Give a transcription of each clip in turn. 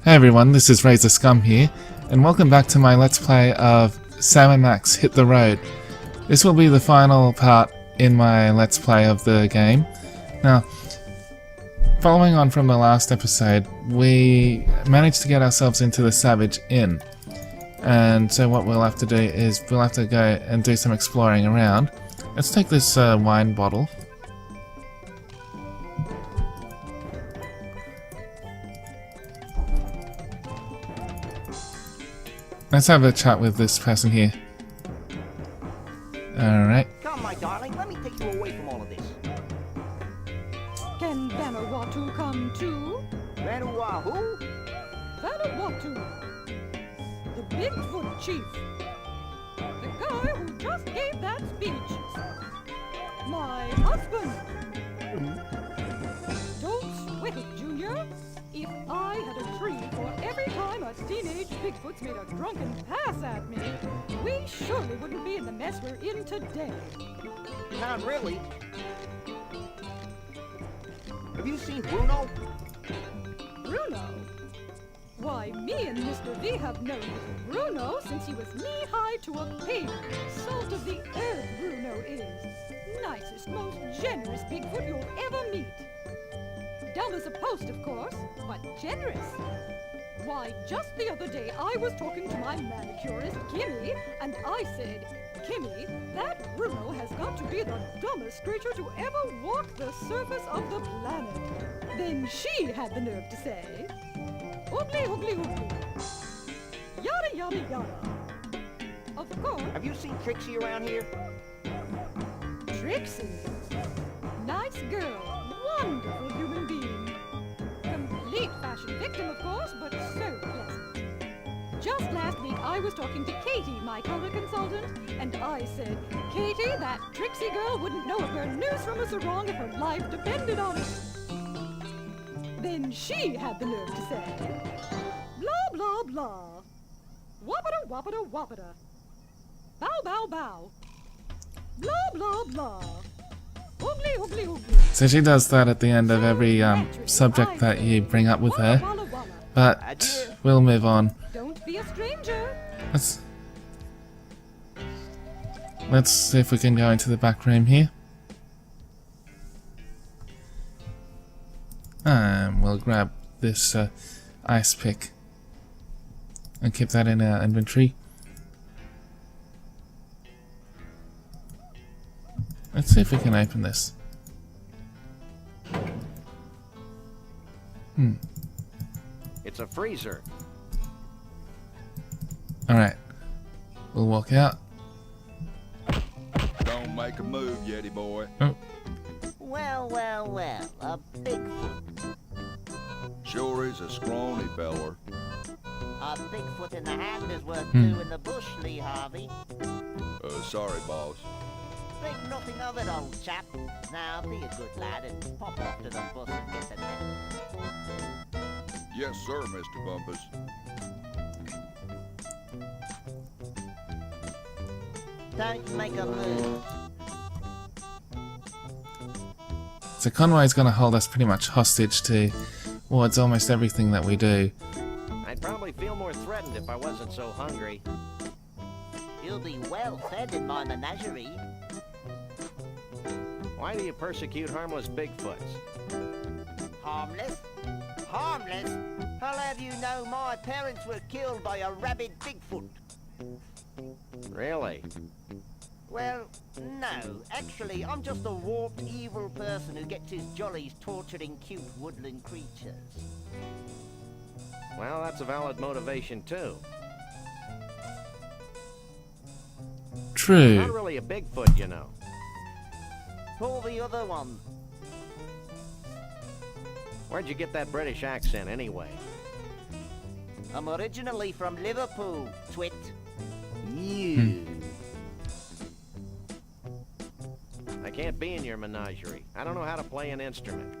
Hey everyone, this is SCUMM here, and welcome back to my Let's Play of Sam and Max Hit the Road. This will be the final part in my Let's Play of the game. Now, following on from the last episode, we managed to get ourselves into the Savage Inn. And so what we'll have to do is we'll have to go and do some exploring around. Let's take this wine bottle. Let's have a chat with this person here. Alright. Come, my darling, let me take you away from all of this. Can Vanuatu come too? Vanuatu? Vanuatu! The Bigfoot chief. The guy who just gave that speech. My husband. Don't sweat it, Junior. If I had a tree for every time a teenage Bigfoot's made a drunken pass at me, we surely wouldn't be in the mess we're in today. Not really. Have you seen Bruno? Bruno? Why, me and Mr. V have known Bruno since he was knee-high to a pig. Salt of the earth Bruno is. Nicest, most generous Bigfoot you'll ever meet. Dumb as a post, of course, but generous. Why, just the other day I was talking to my manicurist, Kimmy, and I said, Kimmy, that Bruno has got to be the dumbest creature to ever walk the surface of the planet. Then she had the nerve to say, oogly, oogly, oogly. Yada, yada, yada. Of course. Have you seen Trixie around here? Trixie? Nice girl. Wonderful human being. Complete fashion victim, of course, but so pleasant. Just last week, I was talking to Katie, my color consultant, and I said, Katie, that Trixie girl wouldn't know if her news from a sarong if her life depended on it. Then she had the nerve to say, blah, blah, blah. Whoppida, whoppida, whoppida. Bow, bow, bow. Blah, blah, blah. Oogly, oogly, oogly. So she does that at the end of every subject that you bring up with her. But we'll move on. Don't be a stranger. Let's see if we can go into the back room here. And we'll grab this ice pick and keep that in our inventory. Let's see if we can open this. It's a freezer. Alright. We'll walk out. Don't make a move, Yeti boy. Oh. Well, well, well, a Bigfoot. Sure is a scrawny feller. A Bigfoot in the hand is worth two in the bush, Lee Harvey. Sorry, boss. Think nothing of it, old chap. Now, be a good lad and pop off to the bus and get the net. Yes, sir, Mr. Bumpus. Don't make a move. So Conway's going to hold us pretty much hostage towards almost everything that we do. I'd probably feel more threatened if I wasn't so hungry. You'll be well fed in my menagerie. Why do you persecute harmless Bigfoots? Harmless? Harmless? I'll have you know my parents were killed by a rabid Bigfoot. Really? Well, no. Actually, I'm just a warped, evil person who gets his jollies torturing cute woodland creatures. Well, that's a valid motivation, too. True. Not really a Bigfoot, you know. Pull the other one. Where'd you get that British accent, anyway? I'm originally from Liverpool, twit. You. I can't be in your menagerie. I don't know how to play an instrument.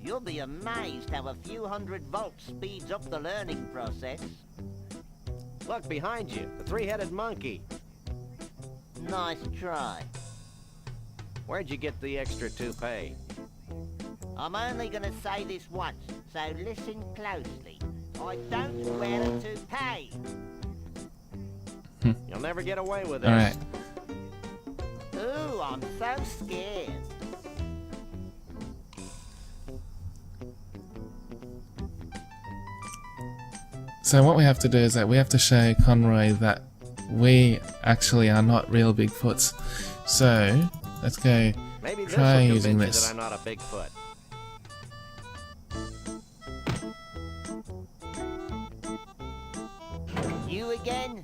You'll be amazed how a few hundred volts speeds up the learning process. Look, behind you, the three-headed monkey. Nice try. Where'd you get the extra toupee? I'm only gonna say this once, so listen closely. I don't wear a toupee. You'll never get away with this. Alright. Ooh, I'm so scared. So what we have to do is that we have to show Conroy that we actually are not real Bigfoots. So, let's go Maybe this try will using convince this. you that I'm not a Bigfoot. You again?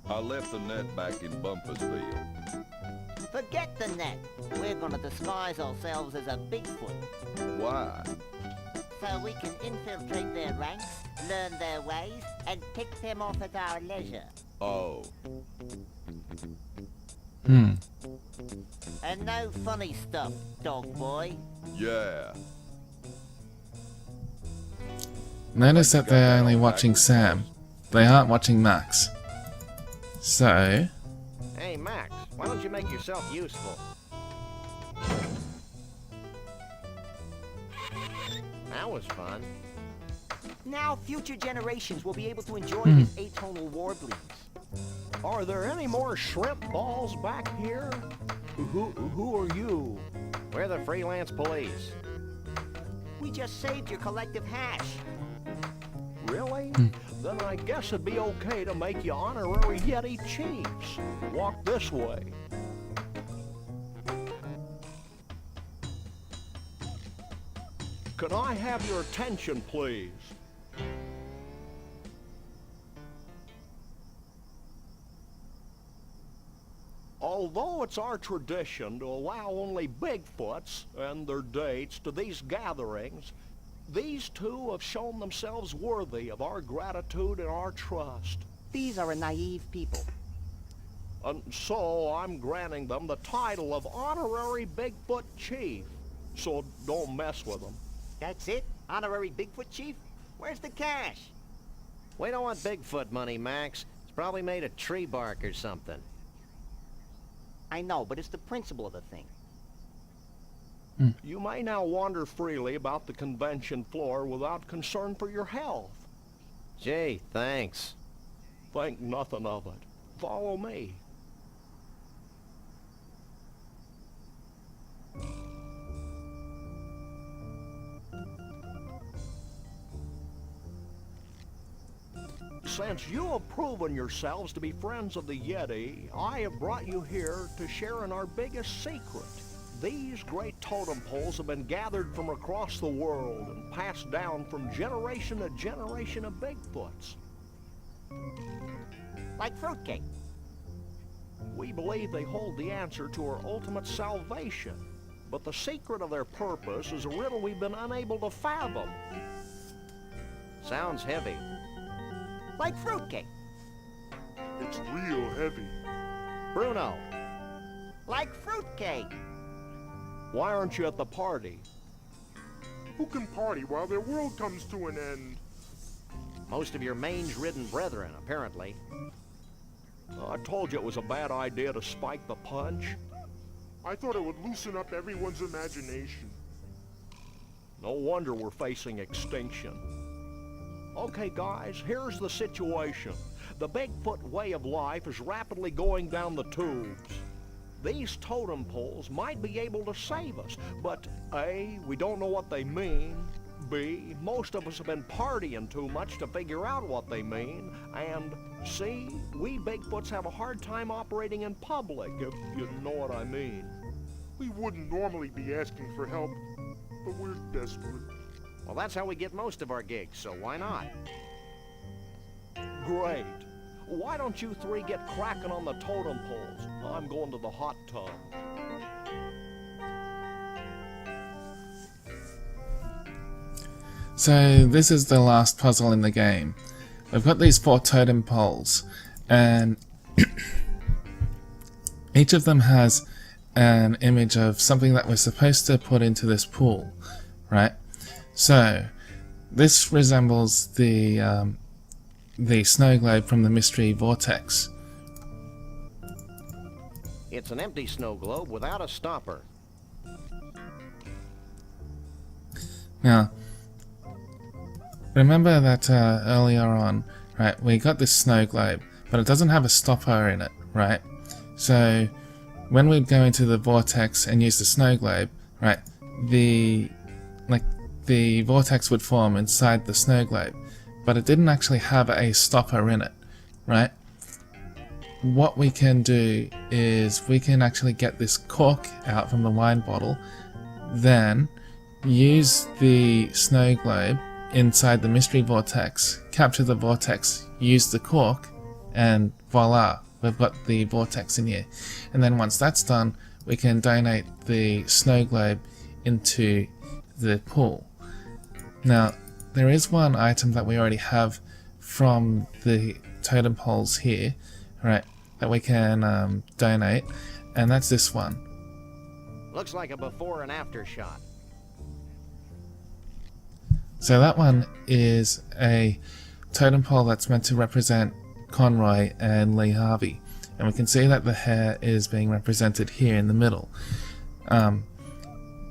I left the net back in Bumpusville. Forget the net. We're gonna disguise ourselves as a Bigfoot, Why? so we can infiltrate their ranks, learn their ways, and pick them off at our leisure. Oh, And no funny stuff, dog boy. yeah. Notice that they're only watching Sam. They aren't watching Max. So, Hey, Max, why don't you make yourself useful? That was fun. Now future generations will be able to enjoy his atonal warblings. Are there any more shrimp balls back here? Who are you? We're the Freelance Police. We just saved your collective hash. Really? Then I guess it'd be okay to make you honorary Yeti chiefs. Walk this way. Could I have your attention, please? Although it's our tradition to allow only Bigfoots and their dates to these gatherings, these two have shown themselves worthy of our gratitude and our trust. These are a naive people. And so I'm granting them the title of Honorary Bigfoot Chief. So don't mess with them. That's it? Honorary Bigfoot Chief? Where's the cash? We don't want Bigfoot money, Max. It's probably made of tree bark or something. I know, but it's the principle of the thing. You may now wander freely about the convention floor without concern for your health. Gee, thanks. Think nothing of it. Follow me. Since you have proven yourselves to be friends of the Yeti, I have brought you here to share in our biggest secret. These great totem poles have been gathered from across the world and passed down from generation to generation of Bigfoots. Like fruitcake. We believe they hold the answer to our ultimate salvation, but the secret of their purpose is a riddle we've been unable to fathom. Sounds heavy. Like fruitcake. It's real heavy. Bruno, Like fruitcake. Why aren't you at the party? Who can party while their world comes to an end? most of your mange-ridden brethren, apparently. I told you it was a bad idea to spike the punch. I thought it would loosen up everyone's imagination. No wonder we're facing extinction. Okay, guys, here's the situation. The Bigfoot way of life is rapidly going down the tubes. These totem poles might be able to save us, but A, we don't know what they mean. B, most of us have been partying too much to figure out what they mean. And C, we Bigfoots have a hard time operating in public, if you know what I mean. We wouldn't normally be asking for help, but we're desperate. Well, that's how we get most of our gigs, so why not? Great. Why don't you three get cracking on the totem poles? I'm going to the hot tub. So this is the last puzzle in the game. We've got these 4 totem poles, and each of them has an image of something that we're supposed to put into this pool, right? So this resembles the snow globe from the Mystery Vortex. It's an empty snow globe without a stopper. Now, remember that earlier on, right, we got this snow globe, but it doesn't have a stopper in it, right? So when we'd go into the vortex and use the snow globe, right, the vortex would form inside the snow globe, but it didn't actually have a stopper in it, right? What we can do is we can actually get this cork out from the wine bottle, then use the snow globe inside the mystery vortex, capture the vortex, use the cork, and voila, we've got the vortex in here. And then once that's done, we can donate the snow globe into the pool. Now, there is one item that we already have from the totem poles here, right, that we can donate, and that's this one. Looks like a before and after shot. So that one is a totem pole that's meant to represent Conroy and Lee Harvey, and we can see that the hair is being represented here in the middle.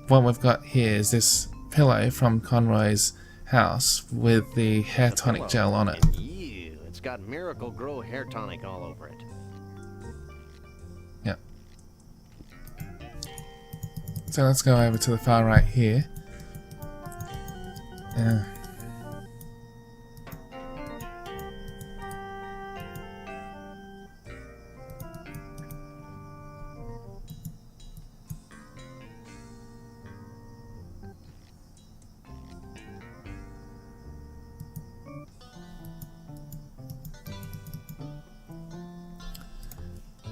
What we've got here is this pillow from Conroy's house with the hair tonic gel on it. Ew, it's got Miracle Grow hair tonic all over it. Yep. So let's go over to the far right here.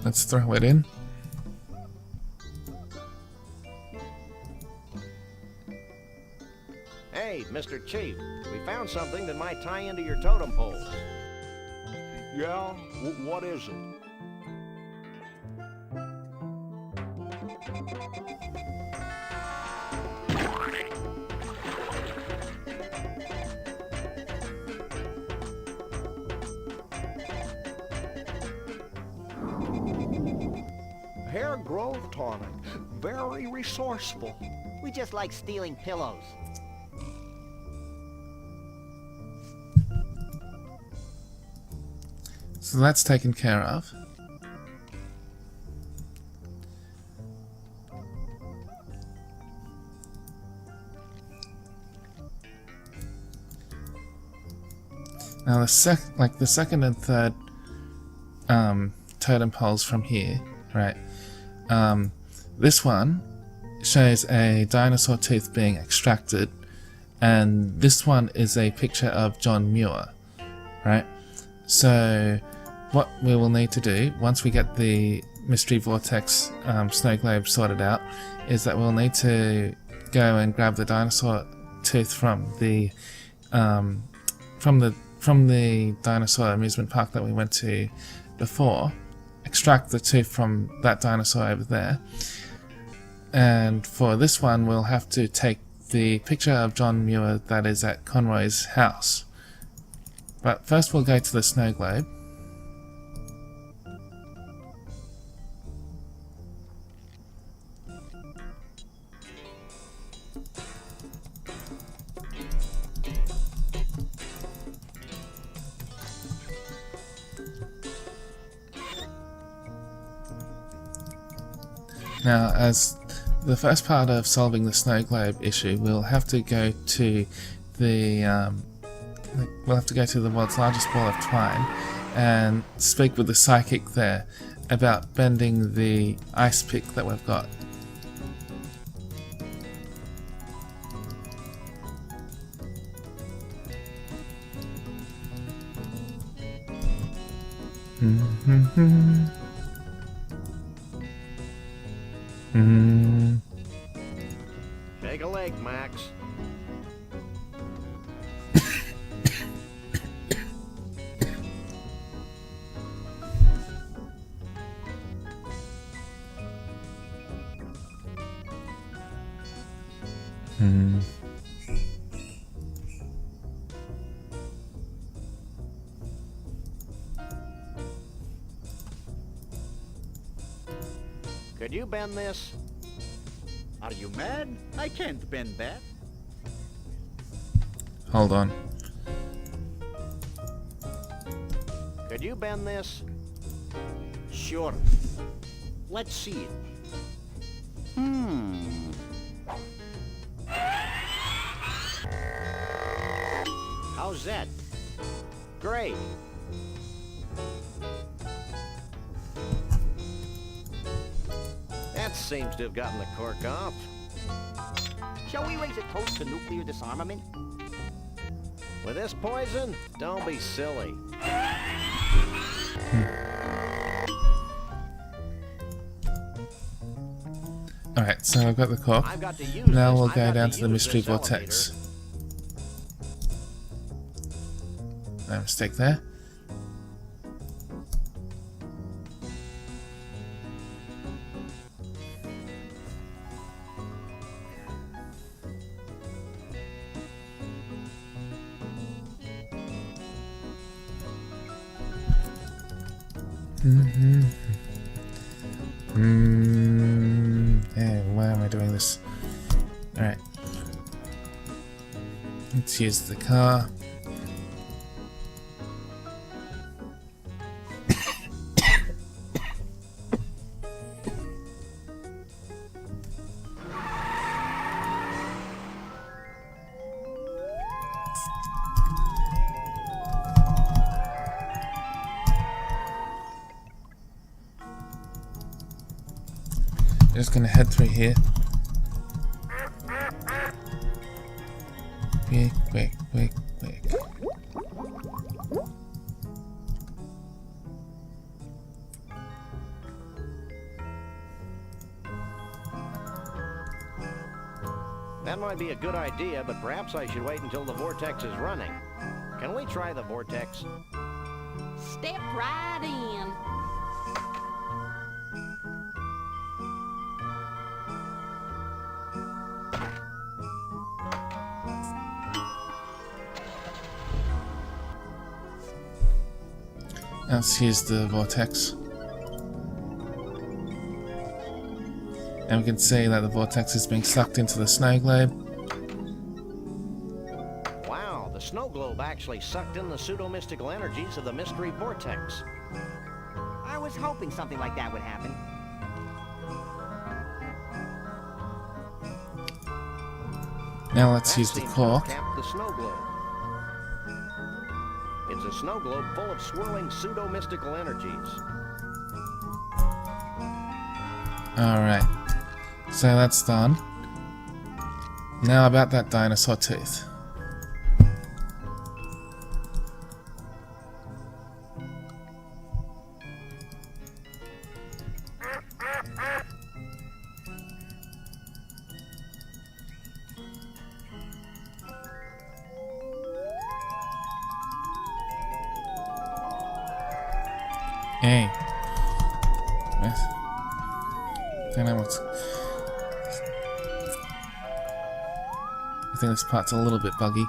Let's throw it in. Hey, Mr. Chief, we found something that might tie into your totem poles. Yeah? What is it? Hair growth tonic. Very resourceful. We just like stealing pillows. So that's taken care of. Now the second and third totem poles from here, right? This one shows a dinosaur tooth being extracted, and this one is a picture of John Muir, right? So what we will need to do once we get the mystery vortex snow globe sorted out is that we'll need to go and grab the dinosaur tooth from the dinosaur amusement park that we went to before, extract the tooth from that dinosaur over there, and for this one we'll have to take the picture of John Muir that is at Conroy's house. But first we'll go to the snow globe. Now, as the first part of solving the snow globe issue, we'll have to go to the world's largest ball of twine and speak with the psychic there about bending the ice pick that we've got. Take a leg, Max. Could you bend this? Are you mad? I can't bend that. Hold on. Could you bend this? Sure. Let's see it. How's that? Great. That seems to have gotten the cork off. Shall we raise a toast to nuclear disarmament? With this poison? Don't be silly. Alright, so I've got the cork. I've got to use Now this. we'll I've go got down to the use mystery this vortex. elevator. No mistake there. Hey, why am I doing this? Alright. Let's use the car. Just gonna head through here. Quick, quick, quick, quick. That might be a good idea, but perhaps I should wait until the vortex is running. Can we try the vortex? Step right in. Let's use the vortex. And we can see that the vortex is being sucked into the snow globe. Wow, the snow globe actually sucked in the pseudo-mystical energies of the mystery vortex. I was hoping something like that would happen. Now let's That use the seems to cork. have tapped the snow globe. It's a snow globe full of swirling pseudo-mystical energies. Alright. So that's done. Now about that dinosaur tooth. Hey. What? Don't know what's... I think this part's a little bit buggy,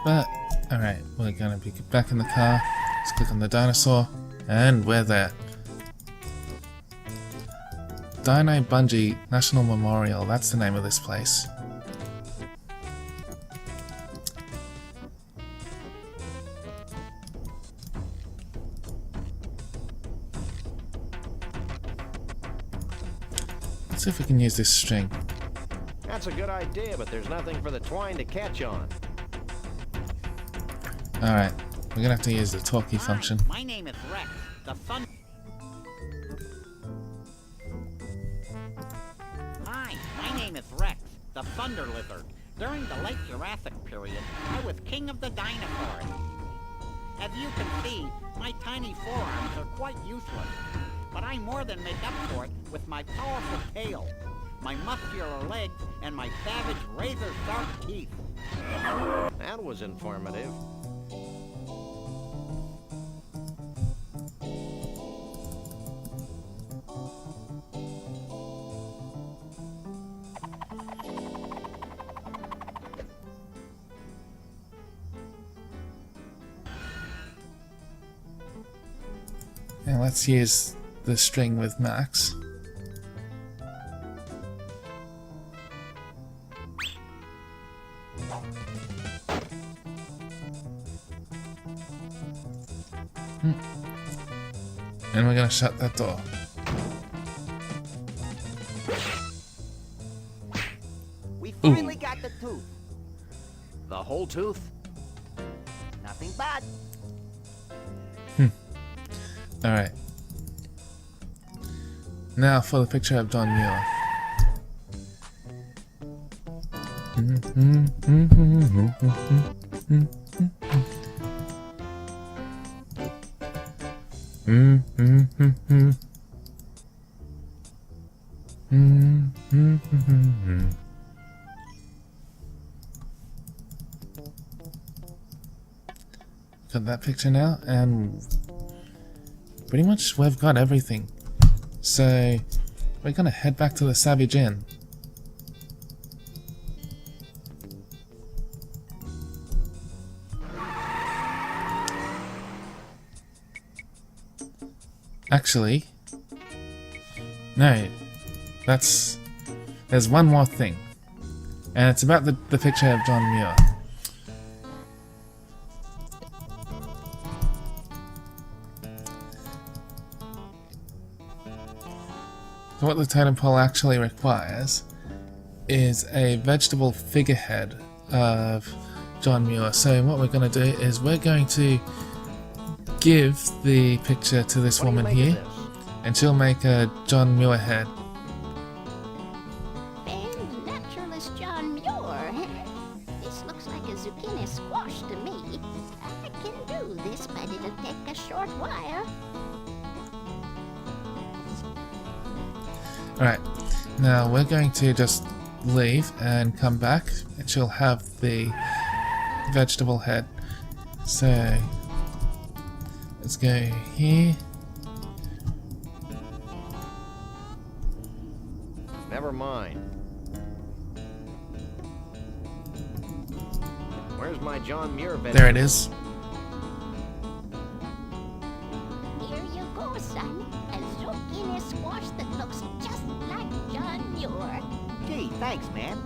but alright, we're gonna be back in the car. Let's click on the dinosaur, and we're there. Dino Bungee National Memorial, that's the name of this place. Let's see if we can use this string. That's a good idea, but there's nothing for the twine to catch on. Alright, we're gonna have to use the talkie function. My name is Rex, the fun. Hi, my name is Rex, the Thunder Lizard. During the late Jurassic period, I was king of the dinosaurs. As you can see, my tiny forearms are quite useless. But I more than make up for it with my powerful tail, my muscular legs, and my savage razor-sharp teeth. That was informative. Now let's use the string with Max. And we're gonna shut that door. We finally got the tooth. The whole tooth? Nothing bad. Alright. Now for the picture of John Muir. Got that picture now, and pretty much we've got everything. So we're gonna head back to the Savage Inn. Actually, no, there's one more thing, and it's about the picture of John Muir. So what the totem pole actually requires is a vegetable figurehead of John Muir. So what we're going to do is we're going to give the picture to this woman here, and she'll make a John Muir head. And naturalist John Muir. This looks like a zucchini squash to me. I can do this, but it'll take a short while. Alright, now we're going to just leave and come back, and she'll have the vegetable head. So let's go here. Never mind. Where's my John Muir vegetable? There it is. Here you go, son. A zucchini squash that looks just like John Muir. Gee, thanks, man.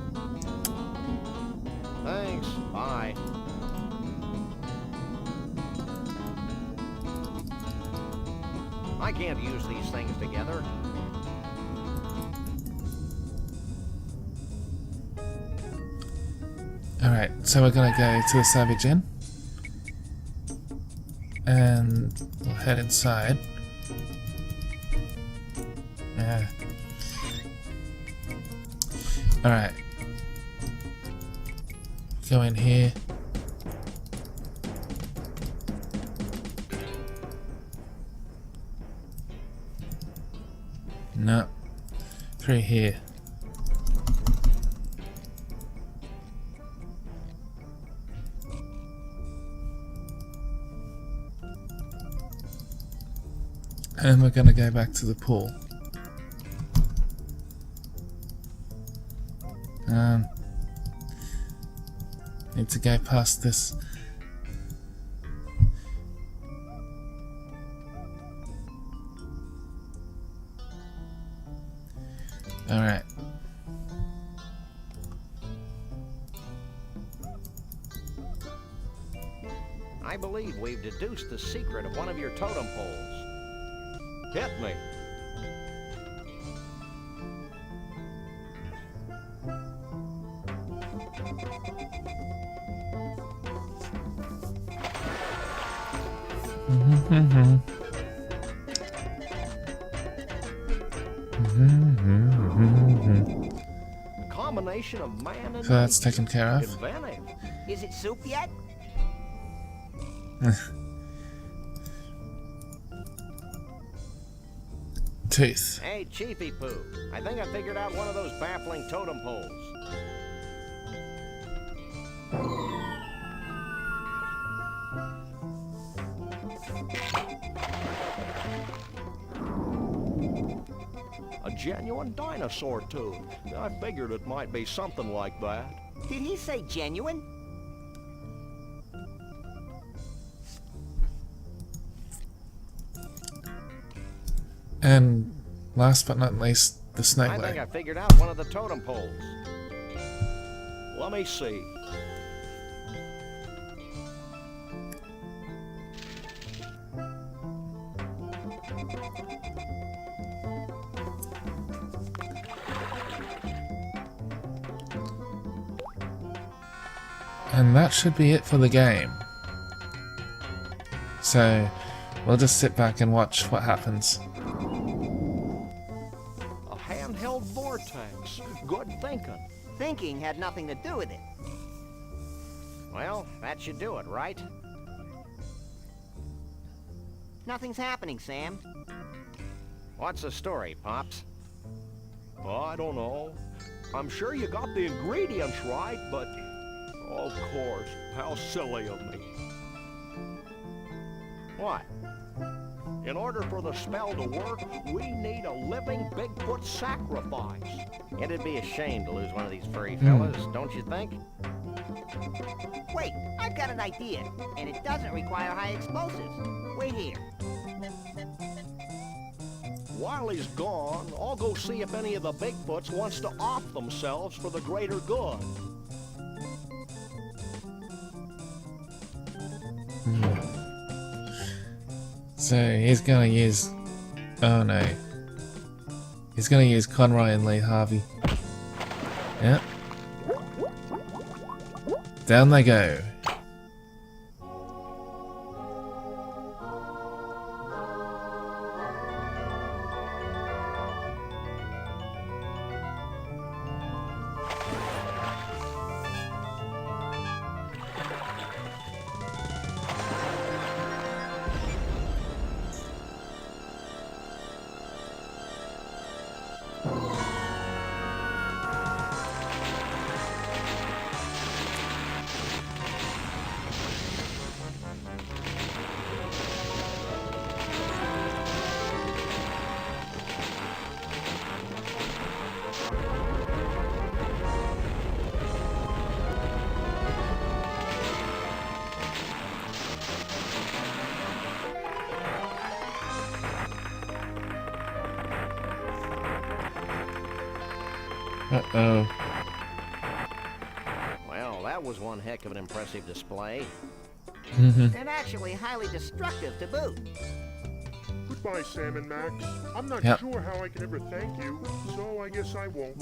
Thanks. Bye. I can't use these things together. Alright, so we're gonna go to the Savage Inn, and we'll head inside. Alright. Go in here. No. Through here. And we're gonna go back to the pool. Need to go past this. Alright. I believe we've deduced the secret of one of your totem poles. Hit me. A combination of man and So that's nature. taken care of. Inventive. Is it soup yet? Tooth. Hey, Chiefy Poo. I think I figured out one of those baffling totem poles. A genuine dinosaur tooth. I figured it might be something like that. Did he say genuine? And last but not least, the snake I think leg. I figured out one of the totem poles. Let me see. And that should be it for the game. So, we'll just sit back and watch what happens. A handheld vortex. Good thinking. Thinking had nothing to do with it. Well, that should do it, right? Nothing's happening, Sam. What's the story, Pops? Oh, I don't know. I'm sure you got the ingredients right, but... Of course, how silly of me. What? In order for the spell to work, we need a living Bigfoot sacrifice. It'd be a shame to lose one of these furry fellas, don't you think? Wait, I've got an idea, and it doesn't require high explosives. Wait here. While he's gone, I'll go see if any of the Bigfoots wants to off themselves for the greater good. So he's gonna use... Oh no. He's gonna use Conroy and Lee Harvey. Yep. Down they go. Uh-oh. Well, that was one heck of an impressive display. And actually highly destructive to boot. Goodbye, Sam and Max. I'm not Yep. sure how I can ever thank you, so I guess I won't.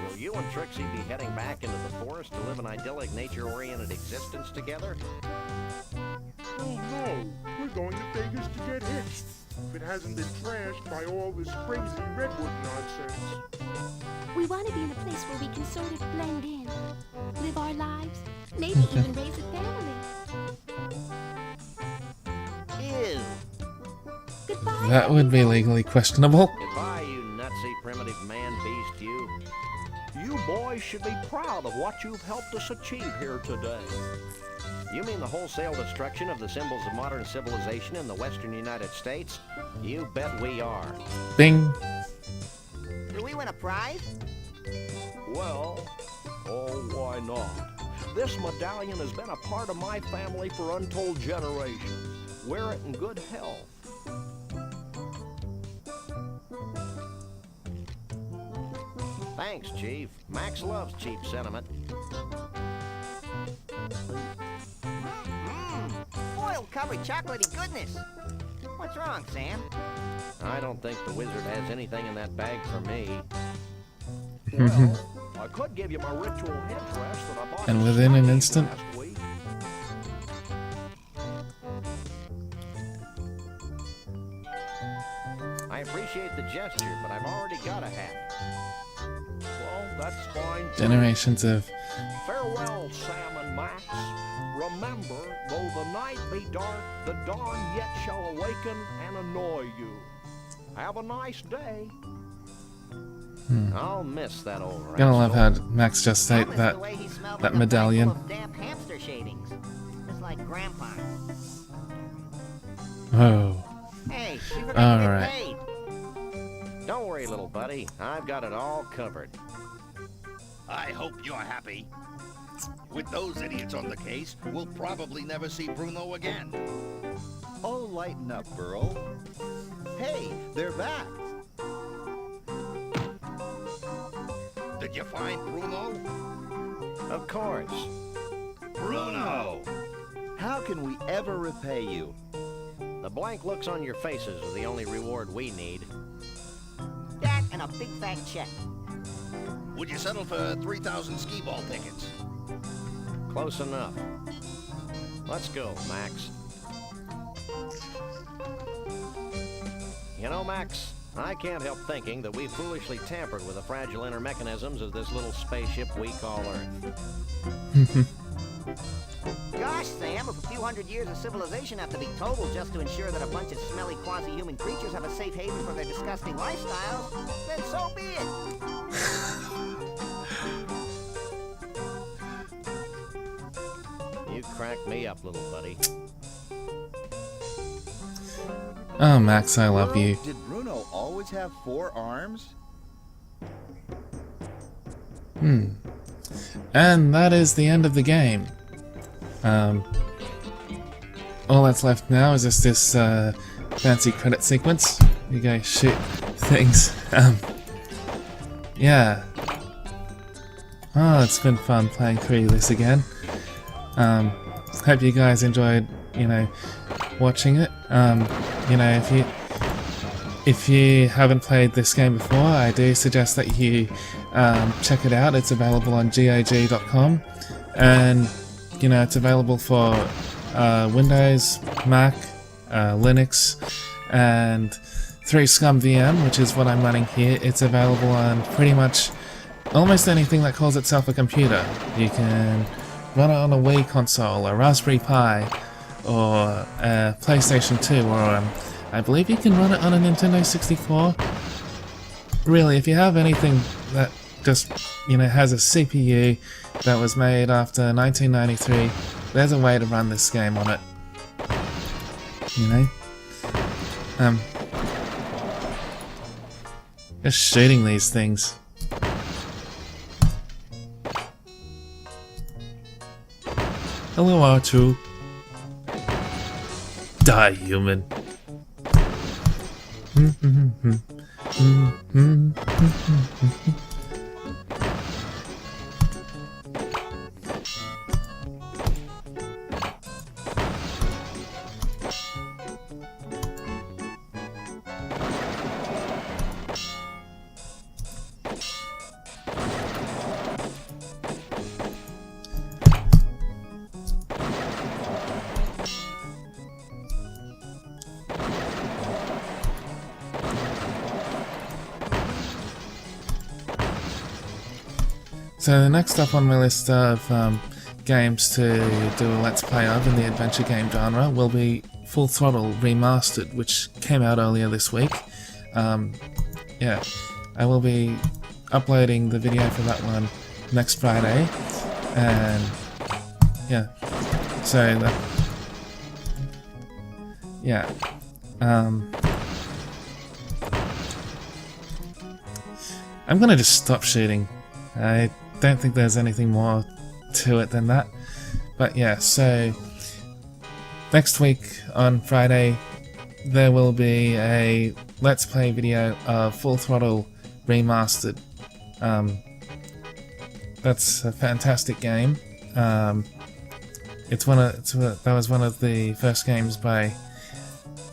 Will you and Trixie be heading back into the forest to live an idyllic, nature-oriented existence together? Oh no, we're going to Vegas to get hitched. If it hasn't been trashed by all this crazy redwood nonsense. We want to be in a place where we can sort of blend in, live our lives, maybe even raise a family. Ew. Goodbye. That would be legally questionable. Goodbye, you nutsy primitive man-beast, you. You boys should be proud of what you've helped us achieve here today. You mean the wholesale destruction of the symbols of modern civilization in the western United States? You bet we are. Bing. Do we win a prize? Well, oh, why not? This medallion has been a part of my family for untold generations. Wear it in good health. Thanks, Chief. Max loves cheap sentiment. Foil covered chocolatey goodness. What's wrong, Sam? I don't think the wizard has anything in that bag for me. Well, I could give you my ritual headdress that I bought. And at within an SCUMM instant- last week. I appreciate the gesture, but I've already got a hat. Well, that's fine. too. Generations of... Farewell, Sam and Max. Remember, though the night be dark, the dawn yet shall awaken and annoy you. Have a nice day. I'll miss that old rascal. Gonna love how Max just I said miss that the way he smelled that like a bag medallion. full of damp hamster shavings. Just like Grandpa. Oh. Hey, we forgot All to get right. paid. Don't worry, little buddy. I've got it all covered. I hope you're happy. With those idiots on the case, we'll probably never see Bruno again. Oh, lighten up, Burl. Hey, they're back. Did you find Bruno? Of course. Bruno! How can we ever repay you? The blank looks on your faces are the only reward we need. That and a big fat check. Would you settle for 3,000 skee-ball tickets? Close enough. Let's go, Max. You know, Max, I can't help thinking that we foolishly tampered with the fragile inner mechanisms of this little spaceship we call Earth. Gosh, Sam, if a few hundred years of civilization have to be totaled just to ensure that a bunch of smelly quasi-human creatures have a safe haven for their disgusting lifestyles, then so be it. You crack me up, little buddy. Oh, Max, I love you. Did Bruno always have 4 arms? And that is the end of the game. All that's left now is just this fancy credit sequence. You go shoot things. Yeah. Oh, it's been fun playing through this again. Hope you guys enjoyed, watching it. If you haven't played this game before, I do suggest that you check it out. It's available on GOG.com, and it's available for Windows, Mac, Linux, and through SCUMM VM, which is what I'm running here. It's available on pretty much almost anything that calls itself a computer. You can run it on a Wii console, a Raspberry Pi, or a PlayStation 2, or I believe you can run it on a Nintendo 64. Really, if you have anything that just, has a CPU that was made after 1993, there's a way to run this game on it. Just shooting these things. Hello, R2. Die, human. So the next up on my list of games to do a Let's Play of in the adventure game genre will be Full Throttle Remastered, which came out earlier this week. Yeah, I will be uploading the video for that one next Friday, and yeah, so that, yeah, I'm gonna just stop shooting. I don't think there's anything more to it than that. But yeah, so next week on Friday there will be a Let's Play video of Full Throttle Remastered. That's a fantastic game. That was one of the first games by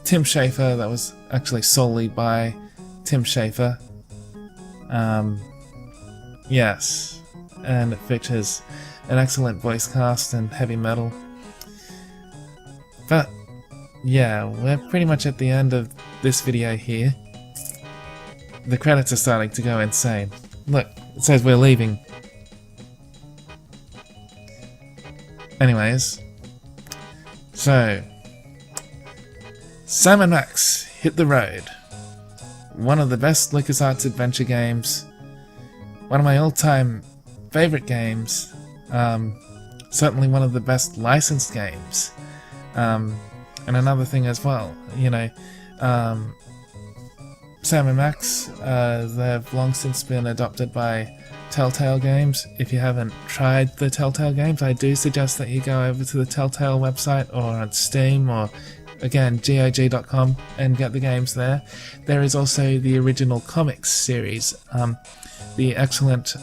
Tim Schafer. That was actually solely by Tim Schafer. Yes, and it features an excellent voice cast and heavy metal. But yeah, we're pretty much at the end of this video here. The credits are starting to go insane. Look, it says we're leaving. Anyways, so Sam & Max Hit the Road. One of the best LucasArts adventure games. One of my all-time favorite games. Certainly one of the best licensed games. And another thing as well, Sam & Max, they've long since been adopted by Telltale Games. If you haven't tried the Telltale Games, I do suggest that you go over to the Telltale website or on Steam or, again, GOG.com and get the games there. There is also the original comics series, the excellent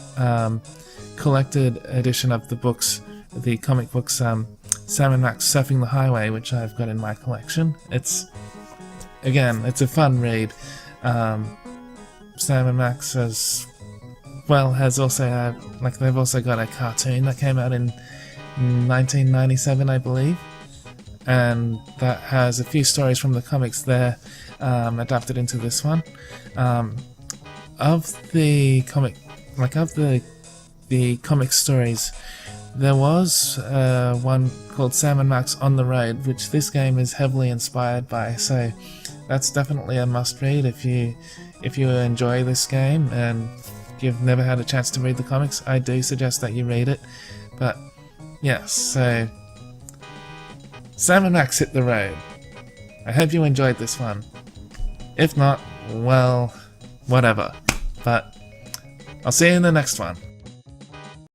collected edition of the books, the comic books, Sam & Max Surfing the Highway, which I've got in my collection. It's a fun read. Sam & Max has well, has also had, like, they've also got a cartoon that came out in 1997, I believe, and that has a few stories from the comics there adapted into this one. Of the comic, the comic stories, there was one called Sam and Max on the Road, which this game is heavily inspired by. So that's definitely a must-read if you enjoy this game and you've never had a chance to read the comics. I do suggest that you read it. But yes, so Sam and Max Hit the Road. I hope you enjoyed this one. If not, well, whatever. But I'll see you in the next one.